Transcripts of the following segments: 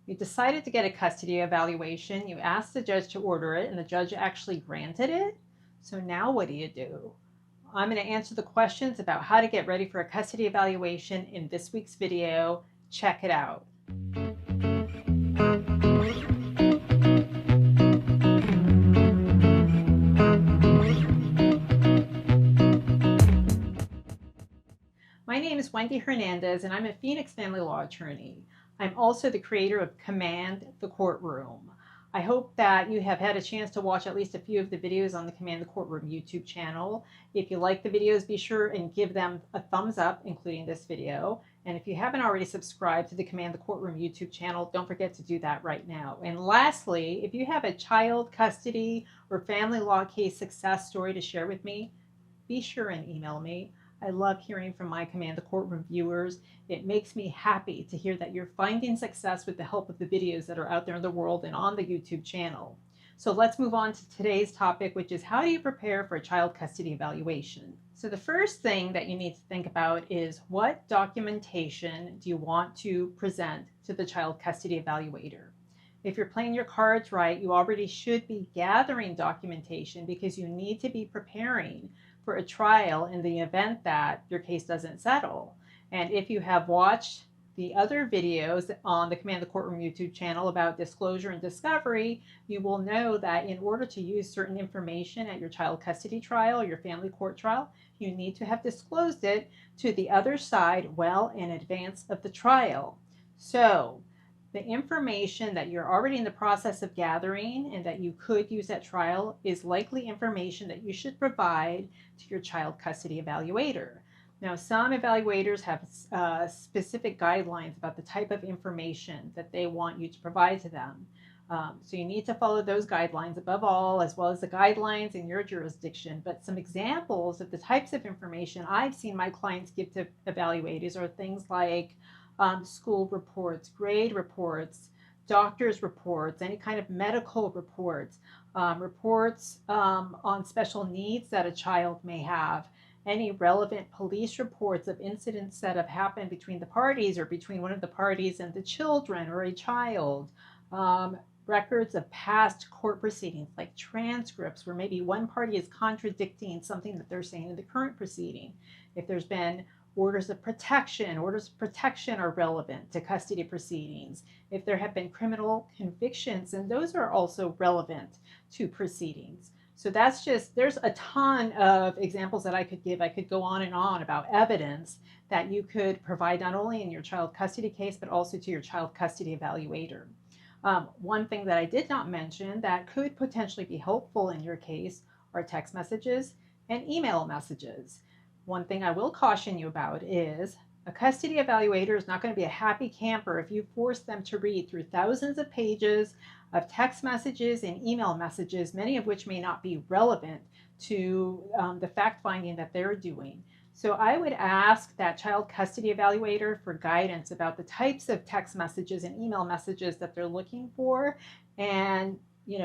You decided to get a custody evaluation. You asked the judge to order it, and the judge actually granted it. So now what do? I'm going to answer the questions about how to get ready for a custody evaluation in this week's video. Check it out. My name is Wendy Hernandez, and I'm a Phoenix family law attorney. I'm also the creator of Command the Courtroom. I hope that you have had a chance to watch at least a few of the videos on the Command the Courtroom YouTube channel. If you like the videos, be sure and give them a thumbs up, including this video. And if you haven't already subscribed to the Command the Courtroom YouTube channel, don't forget to do that right now. And lastly, if you have a child custody or family law case success story to share with me, be sure and email me. I love hearing from my Command the Courtroom viewers. It makes me happy to hear that you're finding success with the help of the videos that are out there in the world and on the YouTube channel. So let's move on to today's topic, which is how do you prepare for a child custody evaluation? So the first thing that you need to think about is what documentation do you want to present to the child custody evaluator? If you're playing your cards right, you already should be gathering documentation because you need to be preparing for a trial in the event that your case doesn't settle. And if you have watched the other videos on the Command the Courtroom YouTube channel about disclosure and discovery, you will know that in order to use certain information at your child custody trial or your family court trial, you need to have disclosed it to the other side well in advance of the trial. So the information that you're already in the process of gathering and that you could use at trial is likely information that you should provide to your child custody evaluator. Now, some evaluators have specific guidelines about the type of information that they want you to provide to them. So you need to follow those guidelines above all, as well as the guidelines in your jurisdiction. But some examples of the types of information I've seen my clients give to evaluators are things like school reports, grade reports, doctor's reports, any kind of medical reports, reports on special needs that a child may have, any relevant police reports of incidents that have happened between the parties or between one of the parties and the children or a child, records of past court proceedings like transcripts where maybe one party is contradicting something that they're saying in the current proceeding. If there's been orders of protection are relevant to custody proceedings. If there have been criminal convictions, and those are also relevant to proceedings. So that's just, there's a ton of examples that I could give. I could go on and on about evidence that you could provide not only in your child custody case, but also to your child custody evaluator. One thing that I did not mention that could potentially be helpful in your case are text messages and email messages. One thing I will caution you about is a custody evaluator is not going to be a happy camper if you force them to read through thousands of pages of text messages and email messages, many of which may not be relevant to the fact finding that they're doing. So I would ask that child custody evaluator for guidance about the types of text messages and email messages that they're looking for. And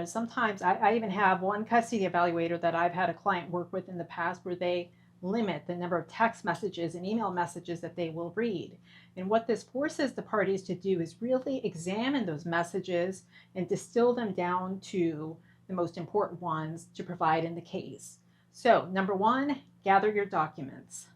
sometimes I even have one custody evaluator that I've had a client work with in the past where they limit the number of text messages and email messages that they will read. And what this forces the parties to do is really examine those messages and distill them down to the most important ones to provide in the case. So, number one, gather your documents.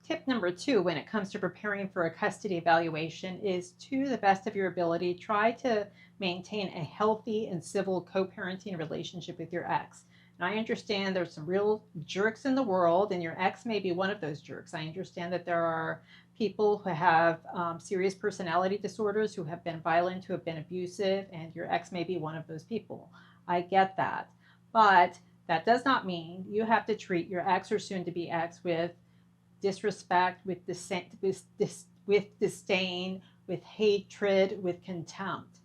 Tip number two, when it comes to preparing for a custody evaluation, is to the best of your ability, try to maintain a healthy and civil co-parenting relationship with your ex. I understand there's some real jerks in the world, and your ex may be one of those jerks. I understand that there are people who have serious personality disorders, who have been violent, who have been abusive, and your ex may be one of those people. I get that. But that does not mean you have to treat your ex or soon-to-be ex with disrespect, with disdain, with hatred, with contempt.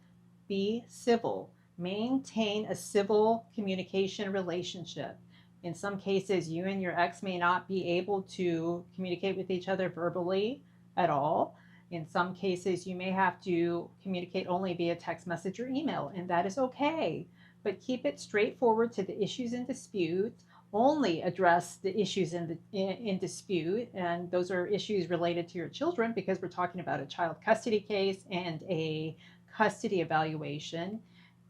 Be civil. Maintain a civil communication relationship. In some cases, you and your ex may not be able to communicate with each other verbally at all. In some cases, you may have to communicate only via text message or email, and that is okay. But keep it straightforward to the issues in dispute. only address the issues in dispute, and those are issues related to your children because we're talking about a child custody case and a custody evaluation.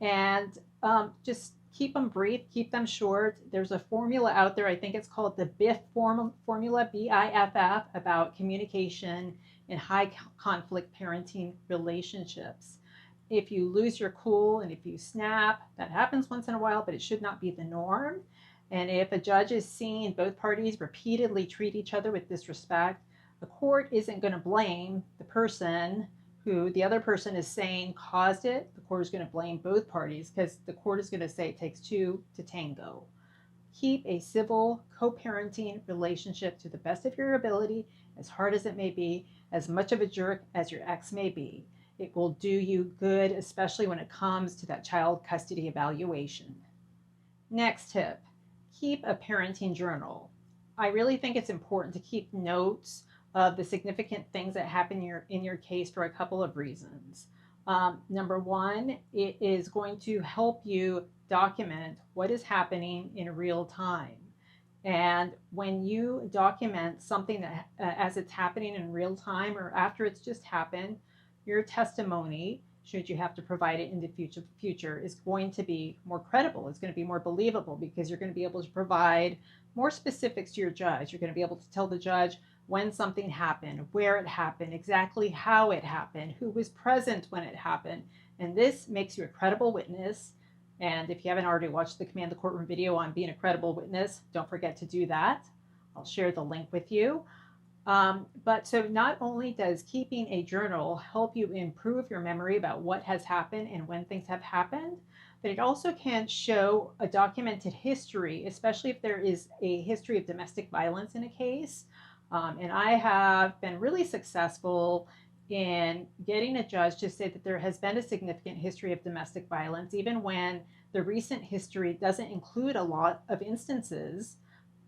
And just keep them brief, keep them short. There's a formula out there, I think it's called the formula, BIFF, about communication in high conflict parenting relationships. If you lose your cool and if you snap, that happens once in a while, but it should not be the norm. And if a judge is seeing both parties repeatedly treat each other with disrespect, the court isn't going to blame the person who the other person is saying caused it. The court is going to blame both parties because the court is going to say it takes two to tango. Keep a civil co-parenting relationship to the best of your ability, as hard as it may be, as much of a jerk as your ex may be. It will do you good, especially when it comes to that child custody evaluation. Next tip, keep a parenting journal. I really think it's important to keep notes of the significant things that happen in your case for a couple of reasons. Number one, it is going to help you document what is happening in real time. And when you document something that as it's happening in real time or after it's just happened, your testimony, should you have to provide it in the future, is going to be more credible. It's going to be more believable because you're going to be able to provide more specifics to your judge. You're going to be able to tell the judge when something happened, where it happened, exactly how it happened, who was present when it happened. And this makes you a credible witness. And if you haven't already watched the Command the Courtroom video on being a credible witness, don't forget to do that. I'll share the link with you. But so not only does keeping a journal help you improve your memory about what has happened and when things have happened, but it also can show a documented history, especially if there is a history of domestic violence in a case. And I have been really successful in getting a judge to say that there has been a significant history of domestic violence, even when the recent history doesn't include a lot of instances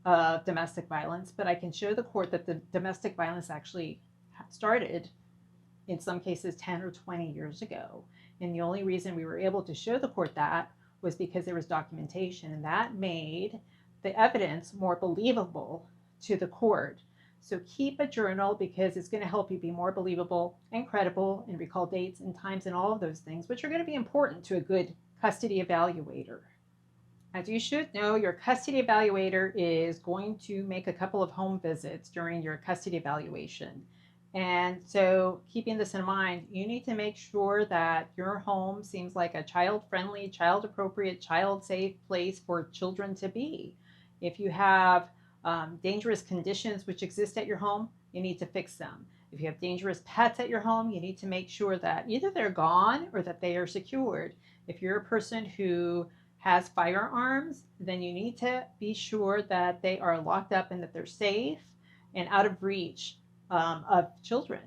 of domestic violence, but I can show the court that the domestic violence actually started in some cases 10 or 20 years ago. And the only reason we were able to show the court that was because there was documentation, and that made the evidence more believable to the court. So keep a journal because it's going to help you be more believable and credible and recall dates and times and all of those things, which are going to be important to a good custody evaluator. As you should know, your custody evaluator is going to make a couple of home visits during your custody evaluation. And so, keeping this in mind, you need to make sure that your home seems like a child-friendly, child-appropriate, child-safe place for children to be. If you have dangerous conditions which exist at your home, you need to fix them. If you have dangerous pets at your home, you need to make sure that either they're gone or that they are secured. If you're a person who has firearms, then you need to be sure that they are locked up and that they're safe and out of reach of children.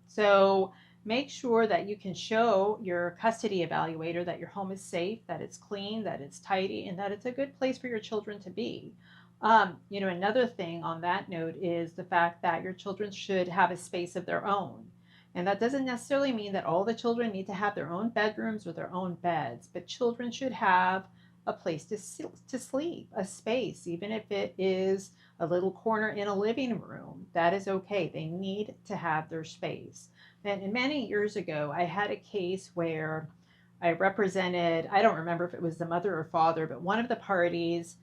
So make sure that you can show your custody evaluator that your home is safe, that it's clean, that it's tidy, and that it's a good place for your children to be. Another thing on that note is the fact that your children should have a space of their own. And that doesn't necessarily mean that all the children need to have their own bedrooms or their own beds, but children should have a place to sleep, a space, even if it is a little corner in a living room. That is okay. They need to have their space. And many years ago, I had a case where I represented, I don't remember if it was the mother or father, but one of the parties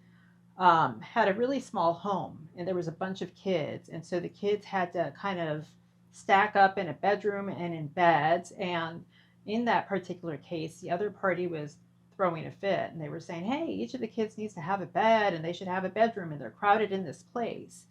had a really small home and there was a bunch of kids. And so the kids had to kind of stack up in a bedroom and in beds. And in that particular case, the other party was throwing a fit and they were saying, hey, each of the kids needs to have a bed and they should have a bedroom and they're crowded in this place.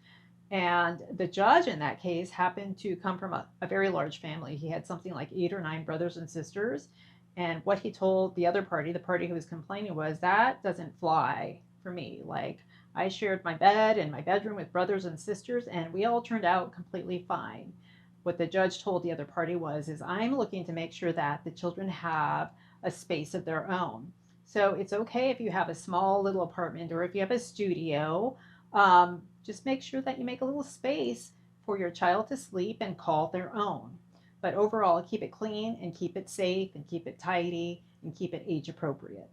And the judge in that case happened to come from a very large family. He had something like 8 or 9 brothers and sisters. And what he told the other party, the party who was complaining, was that doesn't fly for me. Like, I shared my bed and my bedroom with brothers and sisters and we all turned out completely fine. What the judge told the other party is I'm looking to make sure that the children have a space of their own. So it's okay if you have a small little apartment or if you have a studio, just make sure that you make a little space for your child to sleep and call their own. But overall, keep it clean and keep it safe and keep it tidy and keep it age appropriate.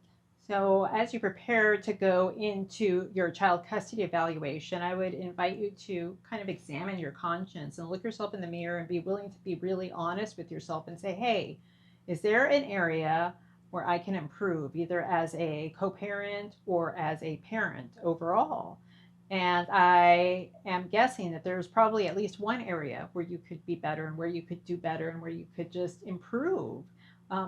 So, as you prepare to go into your child custody evaluation, I would invite you to kind of examine your conscience and look yourself in the mirror and be willing to be really honest with yourself and say, hey, is there an area where I can improve, either as a co parent or as a parent overall? And I am guessing that there's probably at least one area where you could be better and where you could do better and where you could just improve.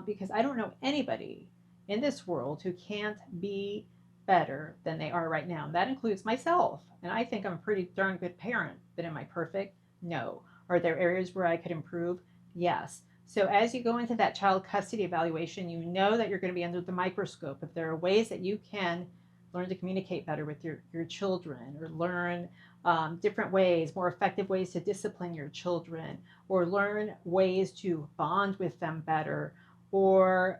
Because I don't know anybody in this world who can't be better than they are right now. And that includes myself. And I think I'm a pretty darn good parent. But am I perfect? No. Are there areas where I could improve? Yes. So as you go into that child custody evaluation, you know that you're going to be under the microscope. If there are ways that you can learn to communicate better with your children, or learn different ways, more effective ways to discipline your children, or learn ways to bond with them better, or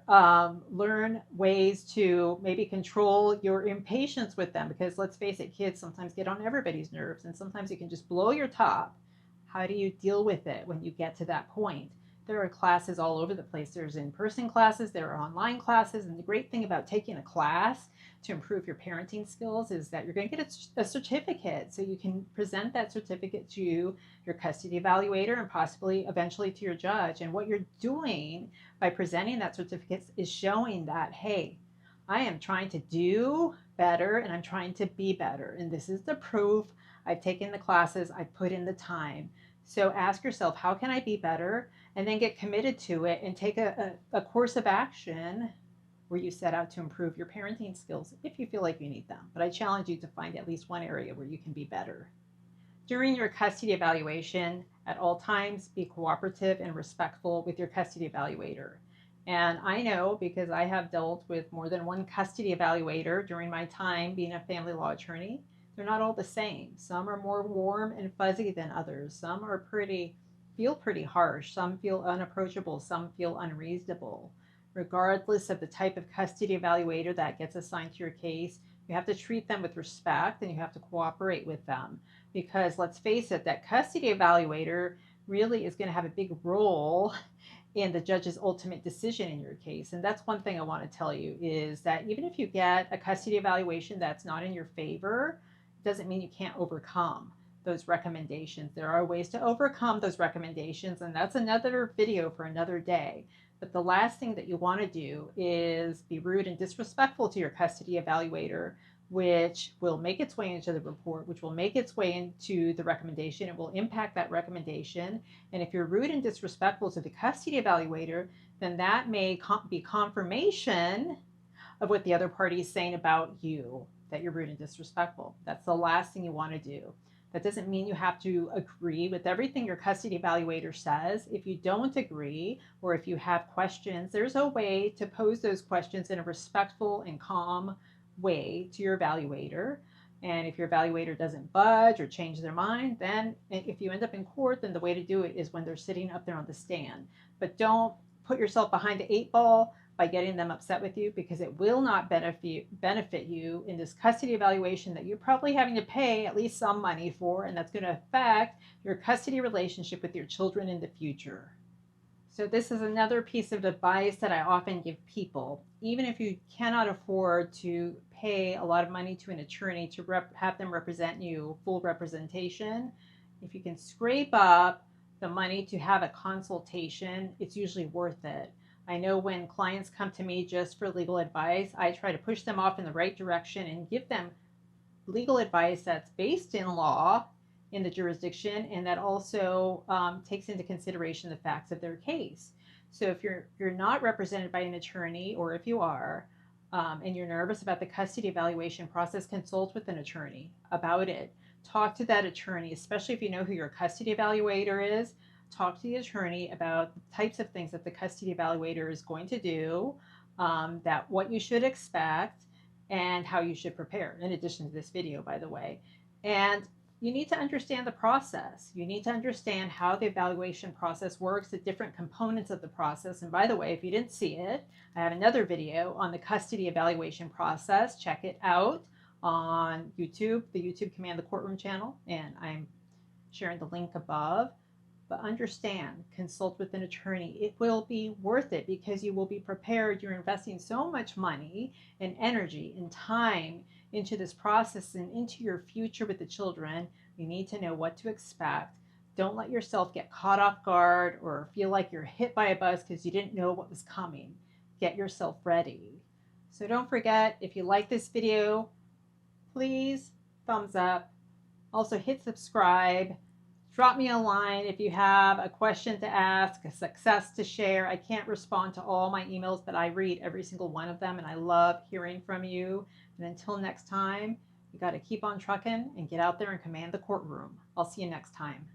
learn ways to maybe control your impatience with them. Because let's face it, kids sometimes get on everybody's nerves, and sometimes you can just blow your top. How do you deal with it when you get to that point? There are classes all over the place. There's in-person classes, there are online classes, and the great thing about taking a class to improve your parenting skills is that you're going to get a certificate, so you can present that certificate to your custody evaluator and possibly eventually to your judge. And what you're doing by presenting that certificate is showing that, hey, I am trying to do better and I'm trying to be better. And this is the proof. I've taken the classes, I've put in the time. So ask yourself, how can I be better? And then get committed to it and take a course of action where you set out to improve your parenting skills if you feel like you need them. But I challenge you to find at least one area where you can be better. During your custody evaluation, at all times, be cooperative and respectful with your custody evaluator. And I know, because I have dealt with more than one custody evaluator during my time being a family law attorney, they're not all the same. Some are more warm and fuzzy than others. Some are feel pretty harsh. Some feel unapproachable. Some feel unreasonable. Regardless of the type of custody evaluator that gets assigned to your case, you have to treat them with respect and you have to cooperate with them. Because let's face it, that custody evaluator really is going to have a big role in the judge's ultimate decision in your case. And that's one thing I want to tell you, is that even if you get a custody evaluation that's not in your favor, it doesn't mean you can't overcome those recommendations. There are ways to overcome those recommendations, and that's another video for another day. But the last thing that you want to do is be rude and disrespectful to your custody evaluator, which will make its way into the report, which will make its way into the recommendation. It will impact that recommendation. And if you're rude and disrespectful to the custody evaluator, then that may be confirmation of what the other party is saying about you, that you're rude and disrespectful. That's the last thing you want to do. That doesn't mean you have to agree with everything your custody evaluator says. If you don't agree, or if you have questions, there's a way to pose those questions in a respectful and calm way to your evaluator. And if your evaluator doesn't budge or change their mind, then if you end up in court, then the way to do it is when they're sitting up there on the stand. But don't put yourself behind the 8 ball by getting them upset with you, because it will not benefit you in this custody evaluation that you're probably having to pay at least some money for, and that's going to affect your custody relationship with your children in the future. So this is another piece of advice that I often give people. Even if you cannot afford to pay a lot of money to an attorney to have them represent you, full representation, if you can scrape up the money to have a consultation, it's usually worth it. I know when clients come to me just for legal advice, I try to push them off in the right direction and give them legal advice that's based in law in the jurisdiction, and that also takes into consideration the facts of their case. So if you're not represented by an attorney, or if you are, and you're nervous about the custody evaluation process, consult with an attorney about it. Talk to that attorney, especially if you know who your custody evaluator is. Talk to the attorney about the types of things that the custody evaluator is going to do, that what you should expect, and how you should prepare, in addition to this video, by the way. And you need to understand the process. You need to understand how the evaluation process works, the different components of the process. And by the way, if you didn't see it, I have another video on the custody evaluation process. Check it out on YouTube, the YouTube Command the Courtroom channel, and I'm sharing the link above. But understand, consult with an attorney. It will be worth it because you will be prepared. You're investing so much money and energy and time into this process and into your future with the children. You need to know what to expect. Don't let yourself get caught off guard or feel like you're hit by a bus because you didn't know what was coming. Get yourself ready. So don't forget, if you like this video, please thumbs up. Also hit subscribe. Drop me a line if you have a question to ask, a success to share. I can't respond to all my emails, but I read every single one of them, and I love hearing from you. And until next time, you got to keep on trucking and get out there and command the courtroom. I'll see you next time.